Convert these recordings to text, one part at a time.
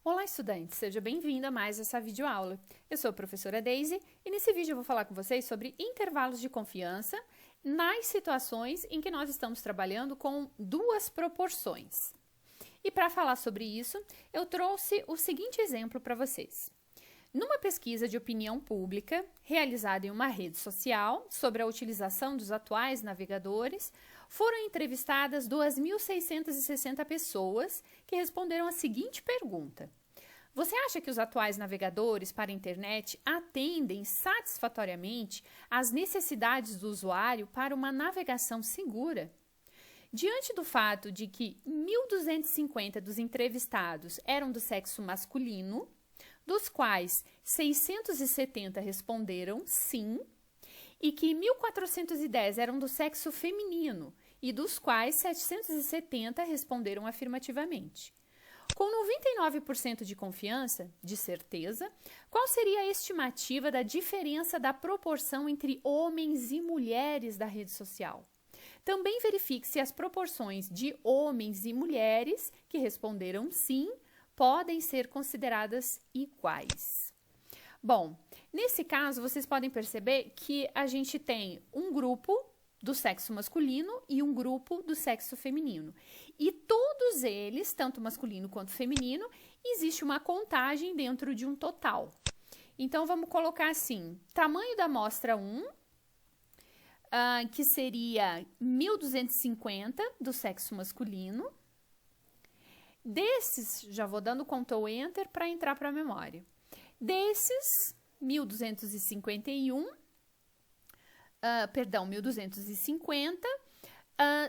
Olá, estudante! Seja bem-vindo a mais essa videoaula. Eu sou a professora Daisy e nesse vídeo eu vou falar com vocês sobre intervalos de confiança nas situações em que nós estamos trabalhando com duas proporções. E para falar sobre isso, eu trouxe o seguinte exemplo para vocês. Numa pesquisa de opinião pública, realizada em uma rede social sobre a utilização dos atuais navegadores, foram entrevistadas 2.660 pessoas que responderam a seguinte pergunta: você acha que os atuais navegadores para a internet atendem satisfatoriamente às necessidades do usuário para uma navegação segura? Diante do fato de que 1.250 dos entrevistados eram do sexo masculino, dos quais 670 responderam sim, e que 1.410 eram do sexo feminino, e dos quais 770 responderam afirmativamente. Com 99% de confiança, de certeza, qual seria a estimativa da diferença da proporção entre homens e mulheres da rede social? Também verifique se as proporções de homens e mulheres que responderam sim podem ser consideradas iguais. Bom, nesse caso, vocês podem perceber que a gente tem um grupo do sexo masculino e um grupo do sexo feminino. E todos eles, tanto masculino quanto feminino, existe uma contagem dentro de um total. Então, vamos colocar assim, tamanho da amostra 1, que seria 1.250 do sexo masculino. Desses, já vou dando Ctrl Enter para entrar para a memória. Desses, 1.251, 1.250,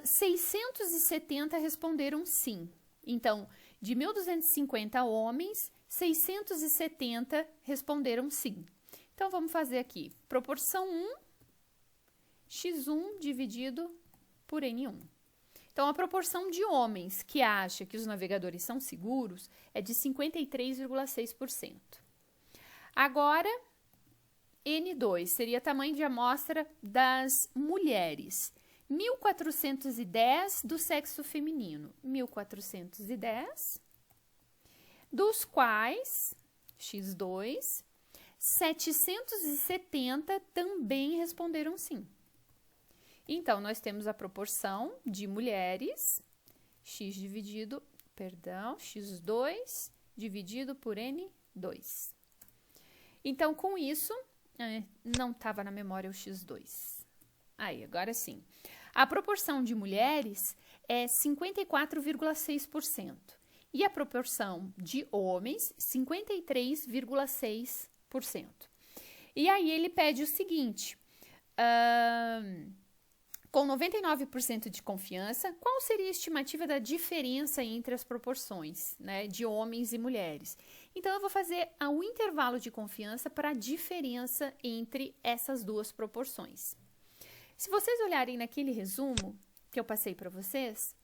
670 responderam sim. Então, de 1.250 homens, 670 responderam sim. Então, vamos fazer aqui, proporção 1, x1 dividido por n1. Então, a proporção de homens que acha que os navegadores são seguros é de 53,6%. Agora, N2 seria tamanho de amostra das mulheres. 1.410 do sexo feminino. 1.410, dos quais, x2, 770 também responderam sim. Então, nós temos a proporção de mulheres, x2 dividido por N2. Então, com isso, não estava na memória o x2. Aí, agora sim. A proporção de mulheres é 54,6%. E a proporção de homens, 53,6%. E aí, ele pede o seguinte... com 99% de confiança, qual seria a estimativa da diferença entre as proporções, né, de homens e mulheres? Então, eu vou fazer o intervalo de confiança para a diferença entre essas duas proporções. Se vocês olharem naquele resumo que eu passei para vocês,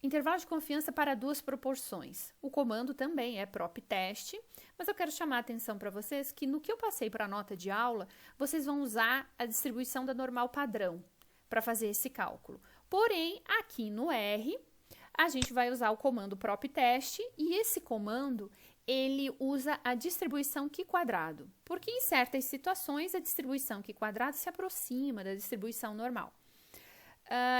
intervalo de confiança para duas proporções. O comando também é PropTest, mas eu quero chamar a atenção para vocês que no que eu passei para a nota de aula, vocês vão usar a distribuição da normal padrão para fazer esse cálculo. Porém, aqui no R, a gente vai usar o comando PropTest e esse comando, ele usa a distribuição Q quadrado, porque em certas situações a distribuição Q quadrado se aproxima da distribuição normal.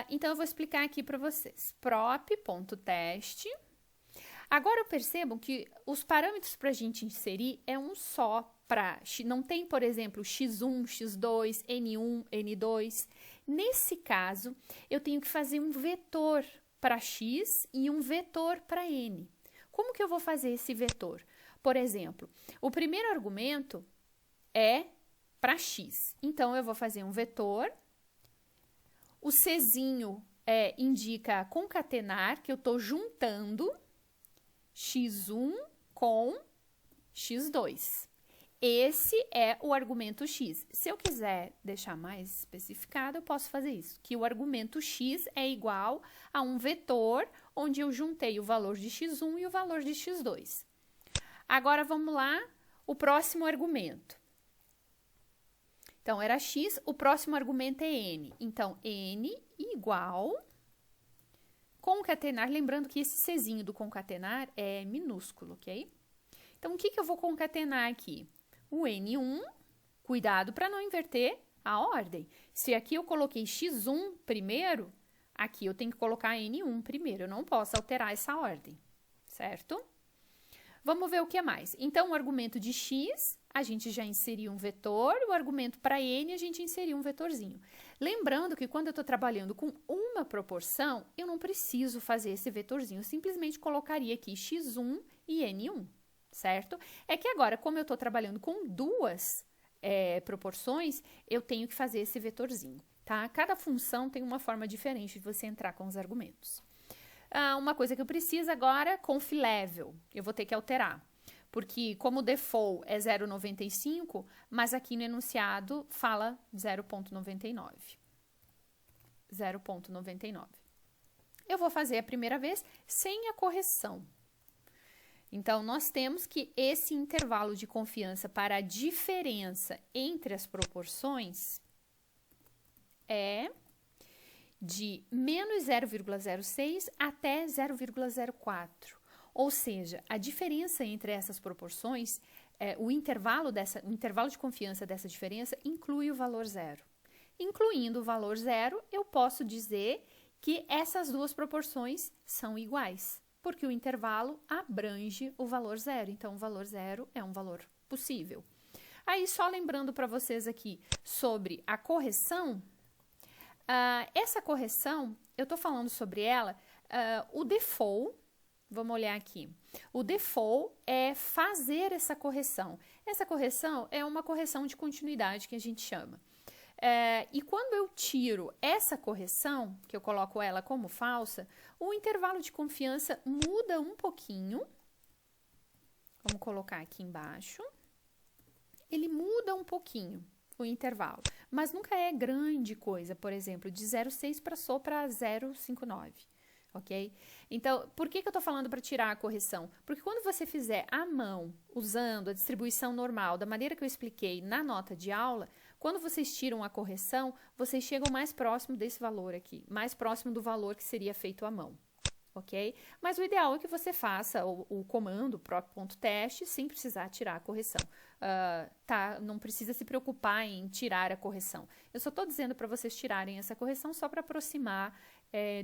Então, eu vou explicar aqui para vocês. Prop.test. Agora, eu percebo que os parâmetros para a gente inserir é um só. Não tem, por exemplo, x1, x2, n1, n2. Nesse caso, eu tenho que fazer um vetor para x e um vetor para n. Como que eu vou fazer esse vetor? Por exemplo, o primeiro argumento é para x. Então, eu vou fazer um vetor. O Czinho indica concatenar, que eu estou juntando x1 com x2. Esse é o argumento x. Se eu quiser deixar mais especificado, eu posso fazer isso, que o argumento x é igual a um vetor, onde eu juntei o valor de x1 e o valor de x2. Agora, vamos lá, o próximo argumento. Então, era x, o próximo argumento é n. Então, n igual concatenar, lembrando que esse Czinho do concatenar é minúsculo, ok? Então, o que eu vou concatenar aqui? O N1, cuidado para não inverter a ordem. Se aqui eu coloquei X1 primeiro, aqui eu tenho que colocar N1 primeiro, eu não posso alterar essa ordem, certo? Vamos ver o que mais. Então, o argumento de X, a gente já inseriu um vetor, o argumento para N, a gente inseriu um vetorzinho. Lembrando que quando eu estou trabalhando com uma proporção, eu não preciso fazer esse vetorzinho, eu simplesmente colocaria aqui X1 e N1, certo? É que agora, como eu estou trabalhando com duas proporções, eu tenho que fazer esse vetorzinho, tá? Cada função tem uma forma diferente de você entrar com os argumentos. Uma coisa que eu preciso agora, conf level, eu vou ter que alterar, porque como o default é 0,95, mas aqui no enunciado fala 0,99. 0,99. Eu vou fazer a primeira vez sem a correção. Então, nós temos que esse intervalo de confiança para a diferença entre as proporções é de menos 0,06 até 0,04. Ou seja, a diferença entre essas proporções, o intervalo de confiança dessa diferença inclui o valor zero. Incluindo o valor zero, eu posso dizer que essas duas proporções são iguais, porque o intervalo abrange o valor zero. Então, o valor zero é um valor possível. Aí, só lembrando para vocês aqui sobre a correção, essa correção, eu estou falando sobre ela, o default, vamos olhar aqui, o default é fazer essa correção. Essa correção é uma correção de continuidade que a gente chama. E quando eu tiro essa correção, que eu coloco ela como falsa, o intervalo de confiança muda um pouquinho. Vamos colocar aqui embaixo. Ele muda um pouquinho o intervalo, mas nunca é grande coisa, por exemplo, de 0,6 passou para 0,59, ok? Então, por que eu estou falando para tirar a correção? Porque quando você fizer à mão, usando a distribuição normal, da maneira que eu expliquei na nota de aula, quando vocês tiram a correção, vocês chegam mais próximo desse valor aqui, mais próximo do valor que seria feito à mão, ok? Mas o ideal é que você faça o comando proc.teste sem precisar tirar a correção. Não precisa se preocupar em tirar a correção. Eu só estou dizendo para vocês tirarem essa correção só para aproximar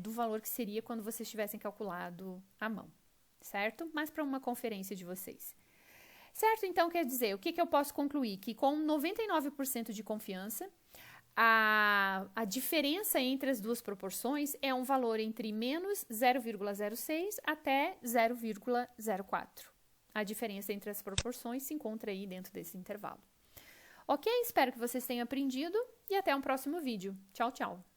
do valor que seria quando vocês tivessem calculado à mão, certo? Mas para uma conferência de vocês. Certo? Então, quer dizer, o que eu posso concluir? Que com 99% de confiança, a diferença entre as duas proporções é um valor entre menos 0,06 até 0,04. A diferença entre as proporções se encontra aí dentro desse intervalo. Ok? Espero que vocês tenham aprendido e até um próximo vídeo. Tchau, tchau!